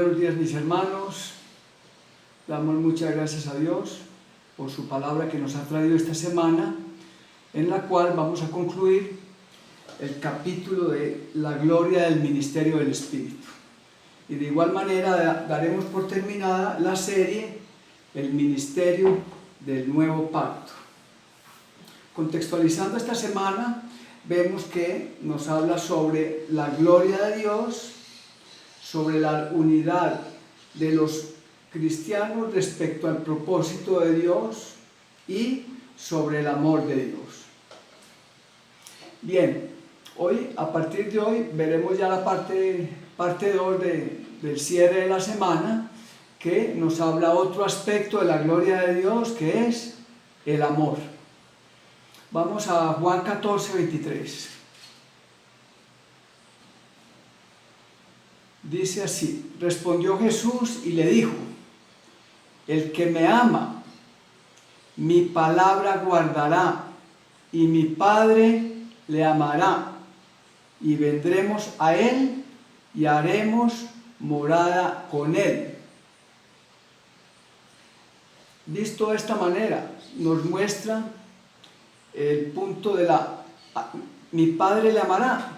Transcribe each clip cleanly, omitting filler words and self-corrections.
buenos días mis hermanos. Damos muchas gracias a Dios por su palabra que nos ha traído esta semana, en la cual vamos a concluir el capítulo de la gloria del ministerio del Espíritu. Y de igual manera daremos por terminada la serie El ministerio del nuevo pacto. Contextualizando esta semana, vemos que nos habla sobre la gloria de Dios, sobre la unidad de los cristianos respecto al propósito de Dios y sobre el amor de Dios. Bien, hoy, a partir de hoy, veremos ya la parte 2 del cierre de la semana, que nos habla otro aspecto de la gloria de Dios, que es el amor. Vamos a Juan 14, 23. Dice así: respondió Jesús y le dijo: el que me ama, mi palabra guardará, y mi Padre le amará, y vendremos a él y haremos morada con él. Visto de esta manera, nos muestra el punto de mi Padre le amará.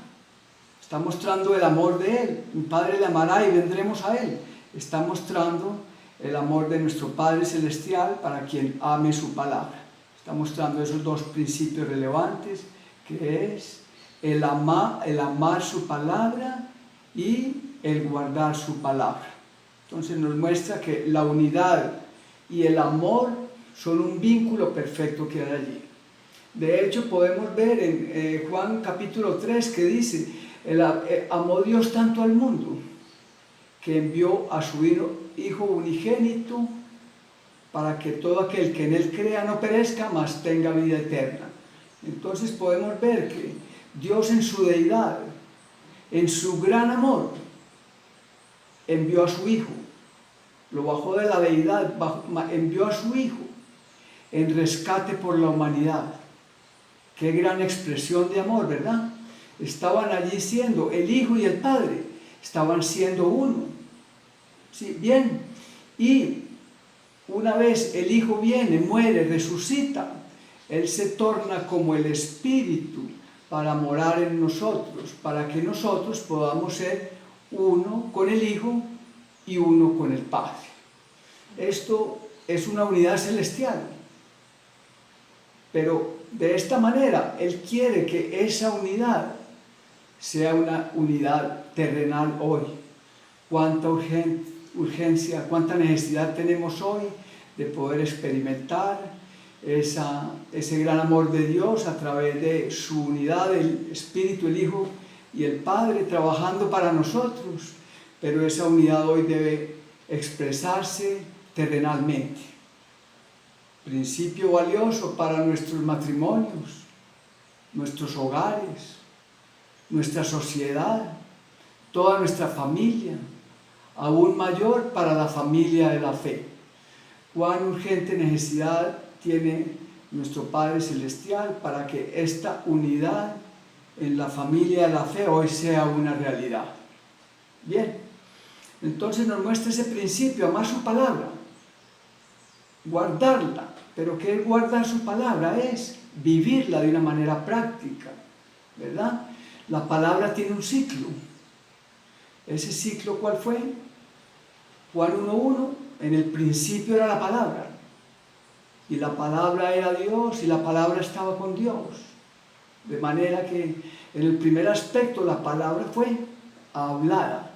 Está mostrando el amor de Él. Mi Padre le amará y vendremos a Él. Está mostrando el amor de nuestro Padre Celestial para quien ame su palabra. Está mostrando esos dos principios relevantes, que es el amar su palabra y el guardar su palabra. Entonces nos muestra que la unidad y el amor son un vínculo perfecto que hay allí. De hecho, podemos ver en Juan capítulo 3 que dice: amó Dios tanto al mundo que envió a su Hijo unigénito para que todo aquel que en Él crea no perezca, mas tenga vida eterna. Entonces podemos ver que Dios en su deidad, en su gran amor, envió a su Hijo. Lo bajó de la deidad, envió a su Hijo en rescate por la humanidad. Qué gran expresión de amor, ¿verdad? Estaban allí siendo el Hijo y el Padre, estaban siendo uno. ¿Sí? Bien, y una vez el Hijo viene, muere, resucita, Él se torna como el Espíritu para morar en nosotros, para que nosotros podamos ser uno con el Hijo y uno con el Padre. Esto es una unidad celestial, pero de esta manera Él quiere que esa unidad sea una unidad terrenal hoy. Cuánta urgencia, cuánta necesidad tenemos hoy de poder experimentar ese gran amor de Dios a través de su unidad, el Espíritu, el Hijo y el Padre trabajando para nosotros, pero esa unidad hoy debe expresarse terrenalmente. Principio valioso para nuestros matrimonios, nuestros hogares, nuestra sociedad, toda nuestra familia, aún mayor para la familia de la fe. Cuán urgente necesidad tiene nuestro Padre Celestial para que esta unidad en la familia de la fe hoy sea una realidad. Bien, entonces nos muestra ese principio, amar su palabra, guardarla. Pero ¿qué es guardar su palabra? Es vivirla de una manera práctica, ¿verdad? La palabra tiene un ciclo. ¿Ese ciclo cuál fue? Juan 1:1, en el principio era la palabra, y la palabra era Dios, y la palabra estaba con Dios. De manera que en el primer aspecto la palabra fue hablada.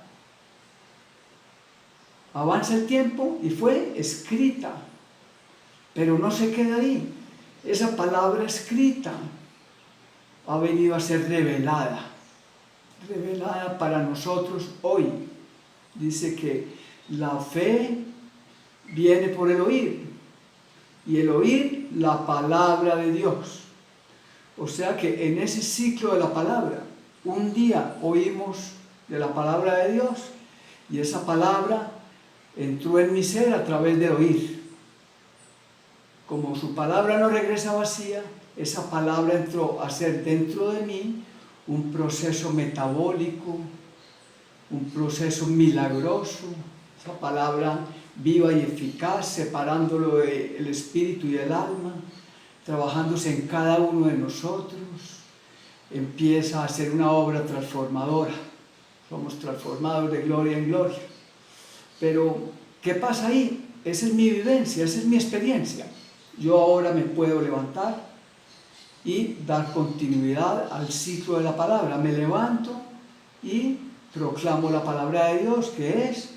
Avanza el tiempo y fue escrita, pero no se queda ahí. Esa palabra escrita ha venido a ser revelada para nosotros hoy. Dice que la fe viene por el oír, y el oír la palabra de Dios. O sea que en ese ciclo de la palabra, un día oímos de la palabra de Dios, y esa palabra entró en mi ser a través de oír. Como su palabra no regresa vacía, esa palabra entró a ser dentro de mí un proceso metabólico, un proceso milagroso, esa palabra viva y eficaz, separándolo del espíritu y el alma, trabajándose en cada uno de nosotros, empieza a hacer una obra transformadora. Somos transformados de gloria en gloria. Pero, ¿qué pasa ahí? Esa es mi vivencia, esa es mi experiencia. Yo ahora me puedo levantar y dar continuidad al ciclo de la palabra. Me levanto y proclamo la palabra de Dios, que es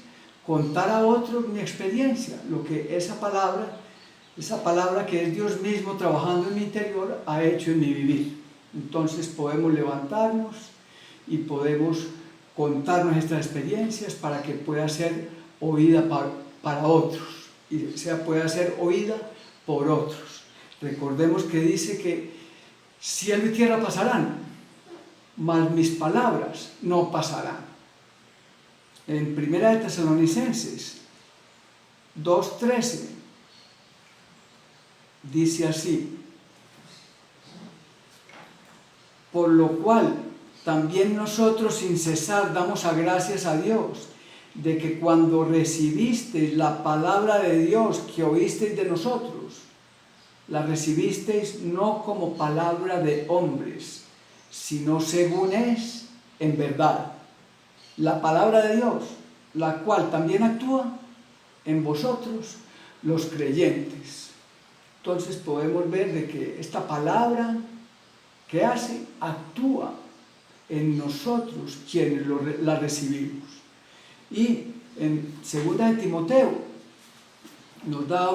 contar a otros mi experiencia, lo que esa palabra que es Dios mismo trabajando en mi interior ha hecho en mi vivir. Entonces podemos levantarnos y podemos contar nuestras experiencias para que pueda ser oída para otros y pueda ser oída por otros. Recordemos que dice que cielo y tierra pasarán, mas mis palabras no pasarán. En 1 de Tesalonicenses 2:13 dice así: por lo cual también nosotros sin cesar damos gracias a Dios de que cuando recibisteis la palabra de Dios que oísteis de nosotros, la recibisteis no como palabra de hombres, sino según es en verdad la palabra de Dios, la cual también actúa en vosotros los creyentes. Entonces podemos ver de que esta palabra que hace, actúa en nosotros quienes la recibimos. Y en 2 de Timoteo nos da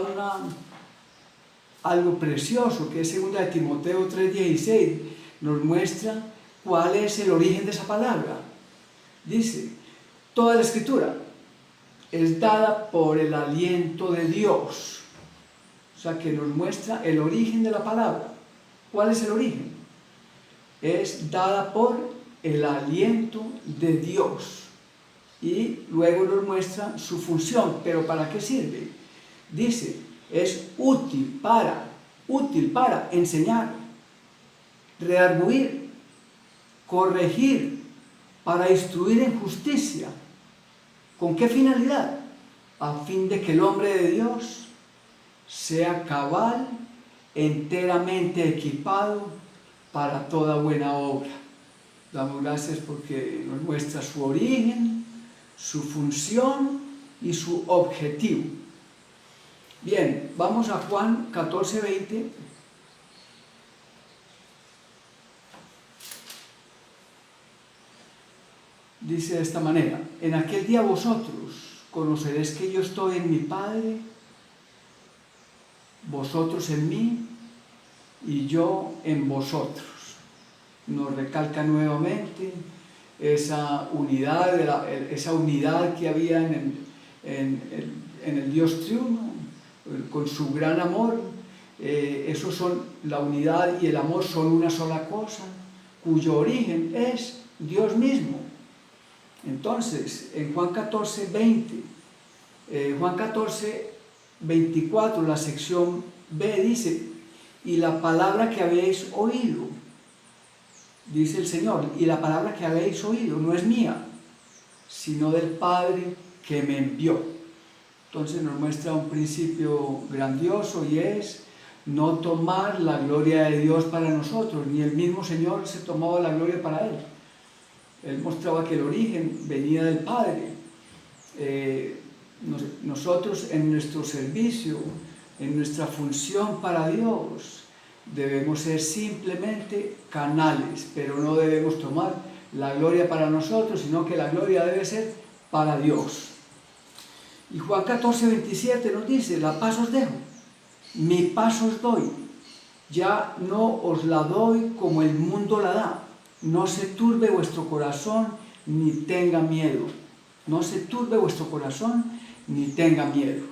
algo precioso, que es 2 de Timoteo 3:16, nos muestra cuál es el origen de esa palabra. Dice, toda la escritura es dada por el aliento de Dios. O sea, que nos muestra el origen de la palabra. ¿Cuál es el origen? Es dada por el aliento de Dios. Y luego nos muestra su función. ¿Pero para qué sirve? Dice, es útil para enseñar, redarguir, corregir, para instruir en justicia. ¿Con qué finalidad? A fin de que el hombre de Dios sea cabal, enteramente equipado para toda buena obra. Damos gracias porque nos muestra su origen, su función y su objetivo. Bien, vamos a Juan 14:20. Dice de esta manera: en aquel día vosotros conoceréis que yo estoy en mi Padre, vosotros en mí y yo en vosotros. Nos recalca nuevamente esa unidad que había en el Dios triuno, con su gran amor. La unidad y el amor son una sola cosa, cuyo origen es Dios mismo. Entonces, en Juan 14:24, la sección B dice: y la palabra que habéis oído, dice el Señor, y la palabra que habéis oído no es mía, sino del Padre que me envió. Entonces nos muestra un principio grandioso, y es no tomar la gloria de Dios para nosotros, ni el mismo Señor se tomaba la gloria para Él. Él mostraba que el origen venía del Padre. Nosotros en nuestro servicio, en nuestra función para Dios, debemos ser simplemente canales, pero no debemos tomar la gloria para nosotros, sino que la gloria debe ser para Dios. Y Juan 14:27 nos dice: la paz os dejo, mi paz os doy, ya no os la doy como el mundo la da. No se turbe vuestro corazón, ni tenga miedo. No se turbe vuestro corazón, ni tenga miedo.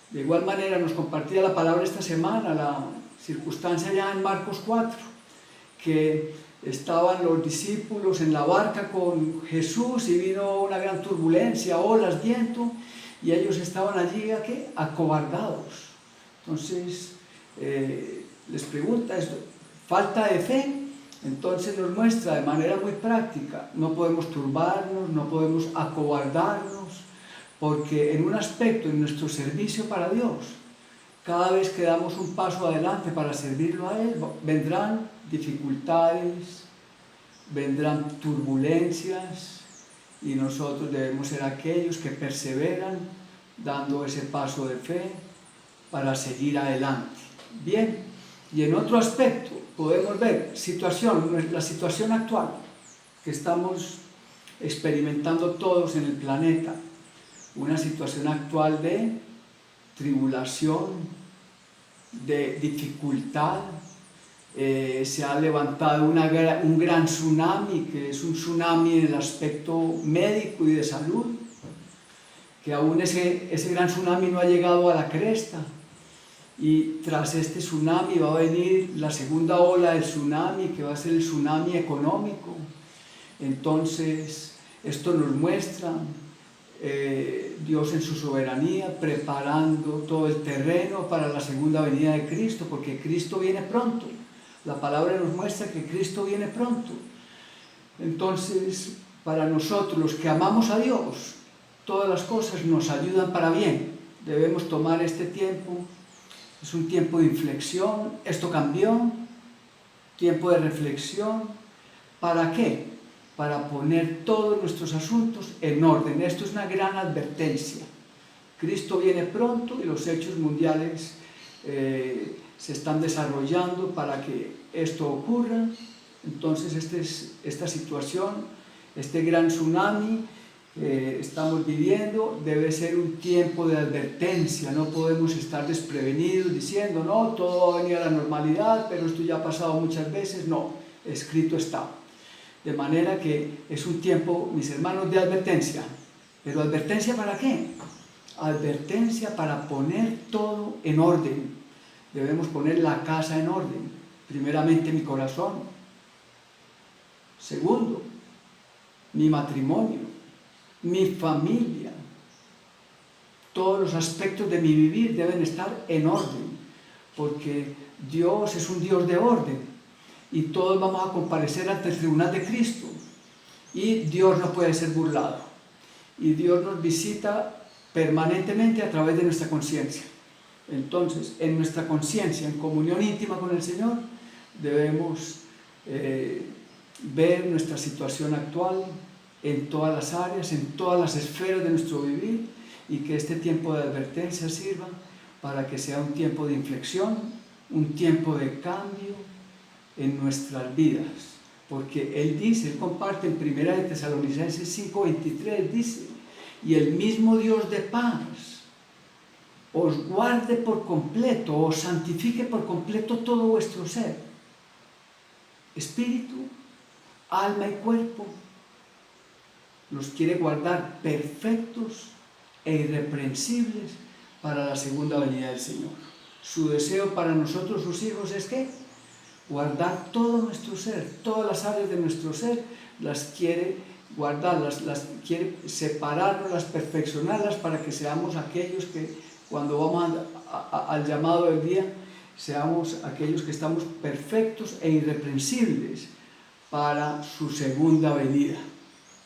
De igual manera nos compartía la palabra esta semana, la circunstancia ya en Marcos 4, que estaban los discípulos en la barca con Jesús y vino una gran turbulencia, olas, viento, y ellos estaban allí acobardados. Entonces les pregunta esto: ¿falta de fe? Entonces nos muestra de manera muy práctica: no podemos turbarnos, no podemos acobardarnos, porque en un aspecto, en nuestro servicio para Dios, cada vez que damos un paso adelante para servirlo a Él, vendrán dificultades, vendrán turbulencias, y nosotros debemos ser aquellos que perseveran dando ese paso de fe para seguir adelante. Bien, y en otro aspecto podemos ver la situación actual que estamos experimentando todos en el planeta, una situación actual de tribulación, de dificultad. Se ha levantado un gran tsunami, que es un tsunami en el aspecto médico y de salud, que aún ese gran tsunami no ha llegado a la cresta, y tras este tsunami va a venir la segunda ola del tsunami, que va a ser el tsunami económico. Entonces, esto nos muestra Dios en su soberanía preparando todo el terreno para la segunda venida de Cristo, porque Cristo viene pronto. La palabra nos muestra que Cristo viene pronto. Entonces, para nosotros, los que amamos a Dios, todas las cosas nos ayudan para bien. Debemos tomar este tiempo. Es un tiempo de inflexión. Esto cambió. Tiempo de reflexión. ¿Para qué? Para poner todos nuestros asuntos en orden. Esto es una gran advertencia. Cristo viene pronto y los hechos mundiales se están desarrollando para que esto ocurra. Entonces esta situación, este gran tsunami que estamos viviendo, debe ser un tiempo de advertencia. No podemos estar desprevenidos diciendo, no, todo va a venir a la normalidad, pero esto ya ha pasado muchas veces. No, escrito está. De manera que es un tiempo, mis hermanos, de advertencia. ¿Pero advertencia para qué? Advertencia para poner todo en orden. Debemos poner la casa en orden. Primeramente mi corazón. Segundo, mi matrimonio, mi familia. Todos los aspectos de mi vivir deben estar en orden, porque Dios es un Dios de orden. Y todos vamos a comparecer ante el tribunal de Cristo. Y Dios no puede ser burlado. Y Dios nos visita permanentemente a través de nuestra conciencia. Entonces, en nuestra conciencia, en comunión íntima con el Señor, debemos ver nuestra situación actual en todas las áreas, en todas las esferas de nuestro vivir, y que este tiempo de advertencia sirva para que sea un tiempo de inflexión, un tiempo de cambio en nuestras vidas, porque Él comparte en 1 Tesalonicenses 5:23, dice, y el mismo Dios de paz os guarde por completo, os santifique por completo todo vuestro ser, espíritu, alma y cuerpo. Los quiere guardar perfectos e irreprensibles para la segunda venida del Señor. Su deseo para nosotros, sus hijos, es que guardar todo nuestro ser, todas las áreas de nuestro ser, las quiere guardar, las quiere separarlas, perfeccionarlas, para que seamos aquellos que cuando vamos al llamado del día, seamos aquellos que estamos perfectos e irreprensibles para su segunda venida.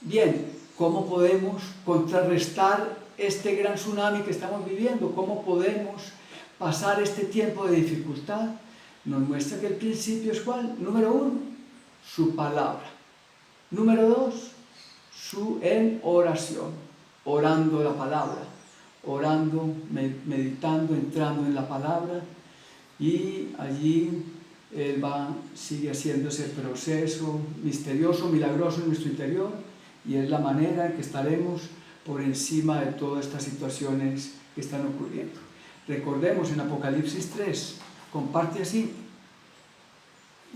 Bien, ¿cómo podemos contrarrestar este gran tsunami que estamos viviendo? ¿Cómo podemos pasar este tiempo de dificultad? Nos muestra que el principio es ¿cuál? Número 1, su palabra. Número 2, en oración, orando la palabra, orando, meditando, entrando en la palabra, y allí Él sigue haciendo ese proceso misterioso, milagroso en nuestro interior, y es la manera en que estaremos por encima de todas estas situaciones que están ocurriendo. Recordemos en Apocalipsis 3, comparte así,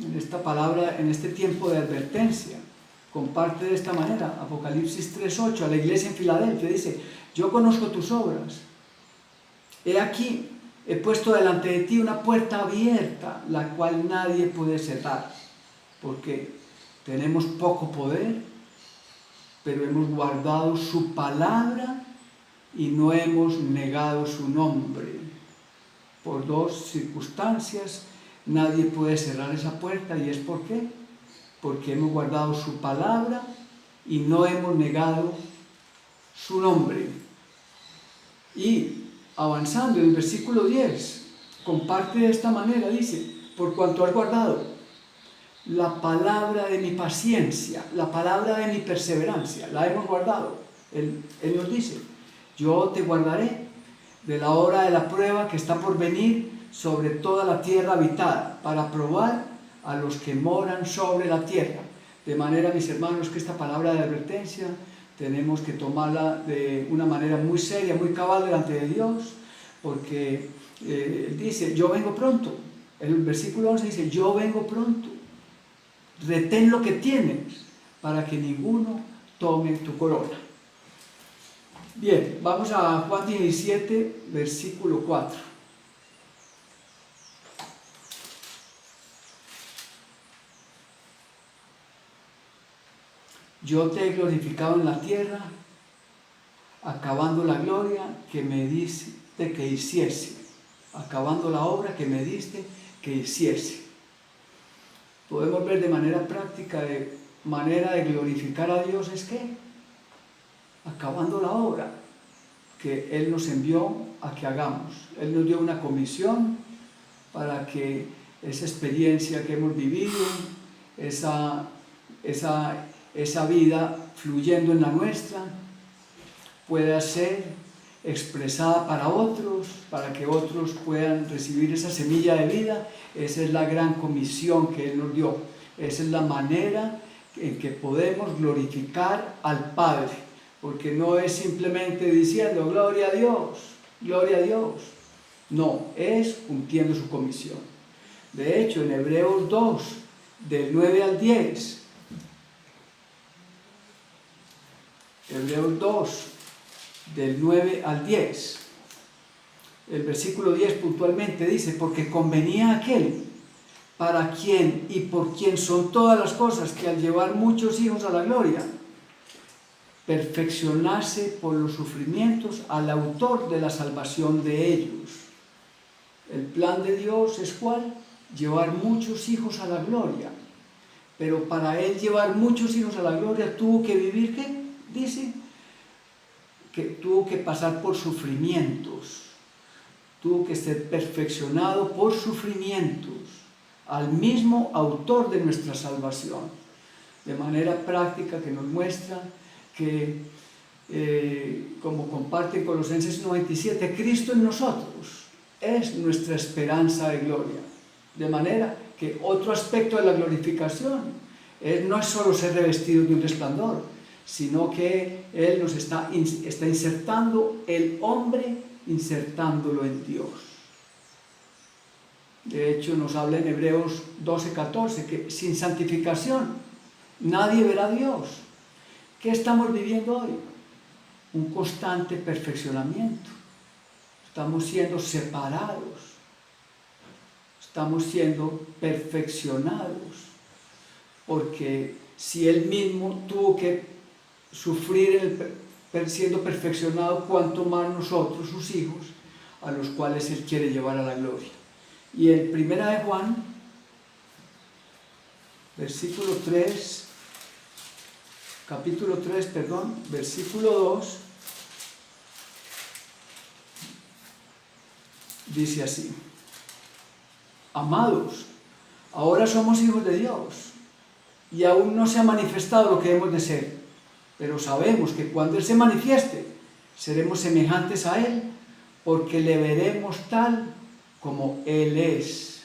en esta palabra, en este tiempo de advertencia, comparte de esta manera, Apocalipsis 3:8, a la iglesia en Filadelfia, dice, yo conozco tus obras, he aquí, he puesto delante de ti una puerta abierta, la cual nadie puede cerrar, porque tenemos poco poder, pero hemos guardado su palabra y no hemos negado su nombre. Por 2 circunstancias nadie puede cerrar esa puerta, y es ¿por qué? Porque hemos guardado su palabra y no hemos negado su nombre. Y avanzando en el versículo 10, comparte de esta manera, dice, por cuanto has guardado la palabra de mi paciencia, la palabra de mi perseverancia, la hemos guardado. Él nos dice, yo te guardaré de la hora de la prueba que está por venir sobre toda la tierra habitada, para probar a los que moran sobre la tierra. De manera, mis hermanos, que esta palabra de advertencia tenemos que tomarla de una manera muy seria, muy cabal delante de Dios, porque Él dice, yo vengo pronto. El versículo 11 dice, yo vengo pronto. Retén lo que tienes para que ninguno tome tu corona. Bien, vamos a Juan 17, versículo 4. Yo te he glorificado en la tierra, acabando la gloria que me diste que hiciese, acabando la obra que me diste que hiciese. Podemos ver de manera práctica, de manera de glorificar a Dios es que acabando la obra que Él nos envió a que hagamos. Él nos dio una comisión para que esa experiencia que hemos vivido, esa vida fluyendo en la nuestra, pueda ser expresada para otros, para que otros puedan recibir esa semilla de vida. Esa es la gran comisión que Él nos dio. Esa es la manera en que podemos glorificar al Padre, porque no es simplemente diciendo gloria a Dios, gloria a Dios. No, es cumpliendo su comisión. De hecho, en Hebreos 2, del 9 al 10, Hebreos 2, del 9 al 10, el versículo 10 puntualmente dice, porque convenía aquel para quien y por quien son todas las cosas, que al llevar muchos hijos a la gloria, perfeccionarse por los sufrimientos al autor de la salvación de ellos. El plan de Dios es ¿cuál? Llevar muchos hijos a la gloria. Pero para Él llevar muchos hijos a la gloria tuvo que vivir, ¿qué? Dice que tuvo que pasar por sufrimientos, tuvo que ser perfeccionado por sufrimientos al mismo autor de nuestra salvación, de manera práctica que nos muestra que, como comparte en Colosenses 97, Cristo en nosotros es nuestra esperanza de gloria, de manera que otro aspecto de la glorificación no es solo ser revestidos de un resplandor, sino que Él nos está insertando el hombre, insertándolo en Dios. De hecho, nos habla en Hebreos 12:14 que sin santificación nadie verá a Dios. ¿Qué estamos viviendo hoy? Un constante perfeccionamiento. Estamos siendo separados, estamos siendo perfeccionados, porque si Él mismo tuvo que sufrir siendo perfeccionado, cuanto más nosotros, sus hijos, a los cuales Él quiere llevar a la gloria. Y en 1 de Juan, versículo 3, capítulo 3, perdón, versículo 2, dice así: amados, ahora somos hijos de Dios, y aún no se ha manifestado lo que hemos de ser, pero sabemos que cuando Él se manifieste, seremos semejantes a Él, porque le veremos tal como Él es.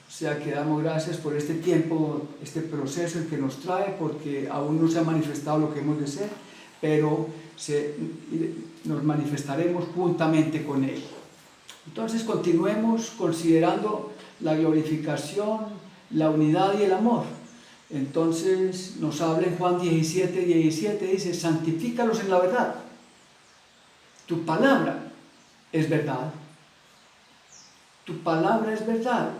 O sea que damos gracias por este tiempo, este proceso en que nos trae, porque aún no se ha manifestado lo que hemos de ser, pero nos manifestaremos juntamente con Él. Entonces continuemos considerando la glorificación, la unidad y el amor. Entonces nos habla en Juan 17:17, dice: santifícalos en la verdad. Tu palabra es verdad. Tu palabra es verdad.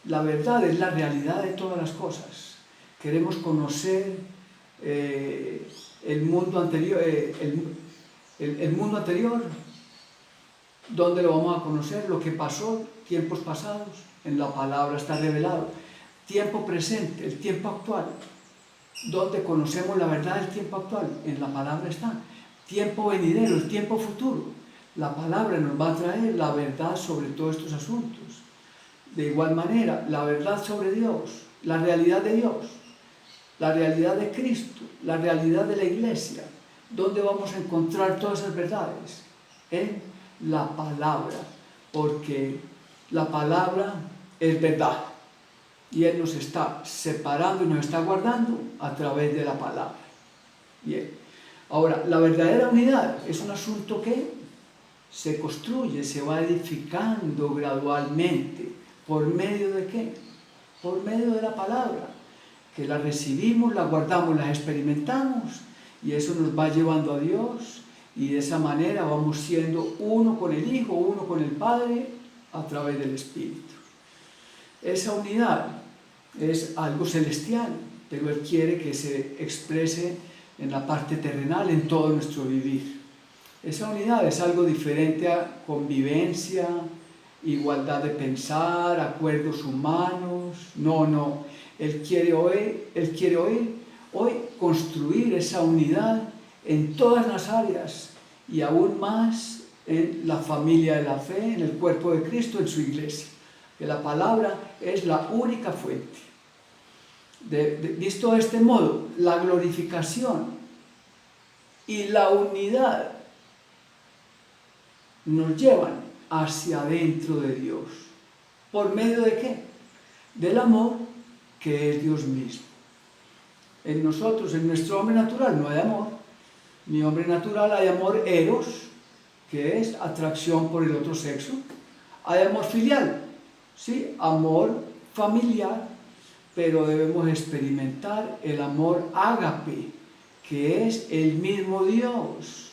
La verdad es la realidad de todas las cosas. Queremos conocer el mundo anterior. El mundo anterior, ¿dónde lo vamos a conocer? Lo que pasó, tiempos pasados, en la palabra está revelado. Tiempo presente, el tiempo actual. ¿Dónde conocemos la verdad del tiempo actual? En la palabra está. Tiempo venidero, el tiempo futuro. La palabra nos va a traer la verdad sobre todos estos asuntos. De igual manera, la verdad sobre Dios, la realidad de Dios, la realidad de Cristo, la realidad de la iglesia. ¿Dónde vamos a encontrar todas esas verdades? En la palabra, porque la palabra es verdad. Y Él nos está separando y nos está guardando a través de la palabra. Bien. Ahora, la verdadera unidad es un asunto que se construye, se va edificando gradualmente. ¿Por medio de qué? Por medio de la palabra, que la recibimos, la guardamos, la experimentamos, y eso nos va llevando a Dios, y de esa manera vamos siendo uno con el Hijo, uno con el Padre, a través del Espíritu. Esa unidad es algo celestial, pero Él quiere que se exprese en la parte terrenal, en todo nuestro vivir. Esa unidad es algo diferente a convivencia, igualdad de pensar, acuerdos humanos. No. Él quiere hoy construir esa unidad en todas las áreas y aún más en la familia de la fe, en el cuerpo de Cristo, en su iglesia. Que la palabra es la única fuente. Visto de este modo, la glorificación y la unidad nos llevan hacia adentro de Dios. ¿Por medio de qué? Del amor que es Dios mismo. En nosotros, en nuestro hombre natural, no hay amor. En mi hombre natural hay amor eros, que es atracción por el otro sexo. Hay amor filial, ¿sí? Amor familiar, pero debemos experimentar el amor ágape, que es el mismo Dios,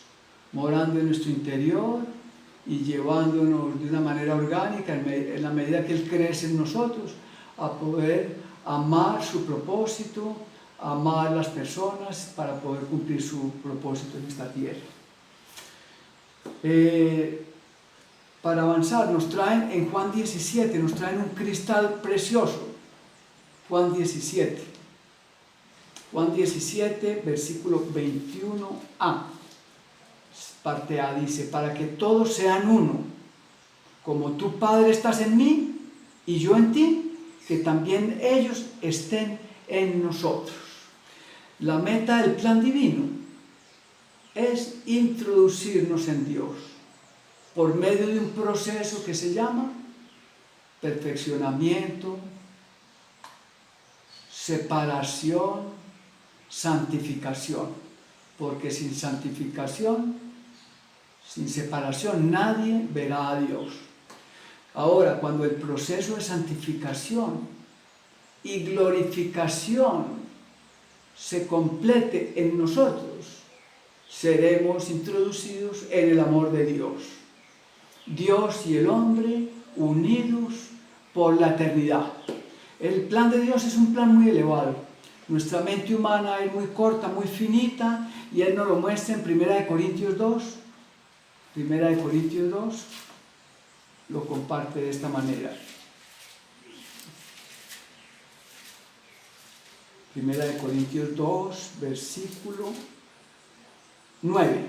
morando en nuestro interior y llevándonos de una manera orgánica, en la medida que Él crece en nosotros, a poder amar su propósito, amar las personas para poder cumplir su propósito en esta tierra. Para avanzar, nos traen en Juan 17, nos traen un cristal precioso. Juan 17, versículo 21a, parte A, dice: para que todos sean uno, como tú, Padre, estás en mí y yo en ti, que también ellos estén en nosotros. La meta del plan divino es introducirnos en Dios por medio de un proceso que se llama perfeccionamiento, separación, santificación, porque sin santificación, sin separación, nadie verá a Dios. Ahora, cuando el proceso de santificación y glorificación se complete en nosotros, seremos introducidos en el amor de Dios. Dios y el hombre unidos por la eternidad. El plan de Dios es un plan muy elevado. Nuestra mente humana es muy corta, muy finita, y Él nos lo muestra en 1 Corintios 2. 1 Corintios 2 lo comparte de esta manera. 1 Corintios 2, versículo 9.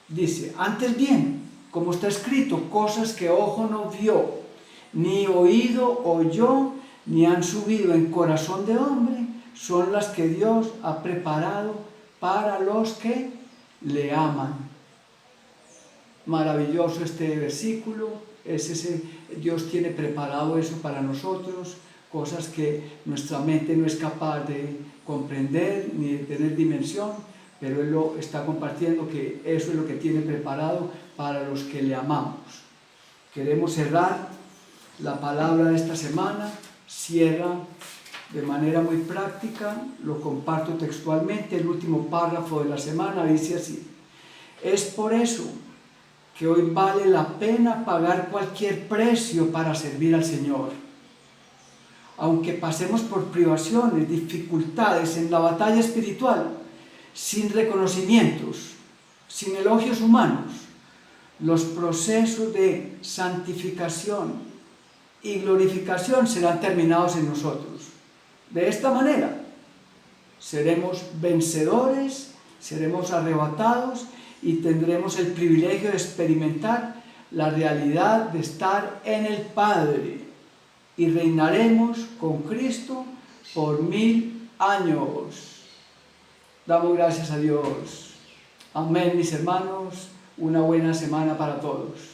Dice: antes bien, como está escrito, cosas que ojo no vio, ni oído oyó, ni han subido en corazón de hombre, son las que Dios ha preparado para los que le aman. Maravilloso este versículo. Dios tiene preparado eso para nosotros, cosas que nuestra mente no es capaz de comprender ni de tener dimensión, pero Él lo está compartiendo, que eso es lo que tiene preparado para los que le amamos. Queremos cerrar la palabra de esta semana. Cierra de manera muy práctica, lo comparto textualmente. El último párrafo de la semana dice así: es por eso que hoy vale la pena pagar cualquier precio para servir al Señor. Aunque pasemos por privaciones, dificultades en la batalla espiritual, sin reconocimientos, sin elogios humanos, los procesos de santificación y glorificación serán terminados en nosotros. De esta manera seremos vencedores, seremos arrebatados y tendremos el privilegio de experimentar la realidad de estar en el Padre y reinaremos con Cristo por 1000 años. Damos gracias a Dios. Amén, mis hermanos. Una buena semana para todos.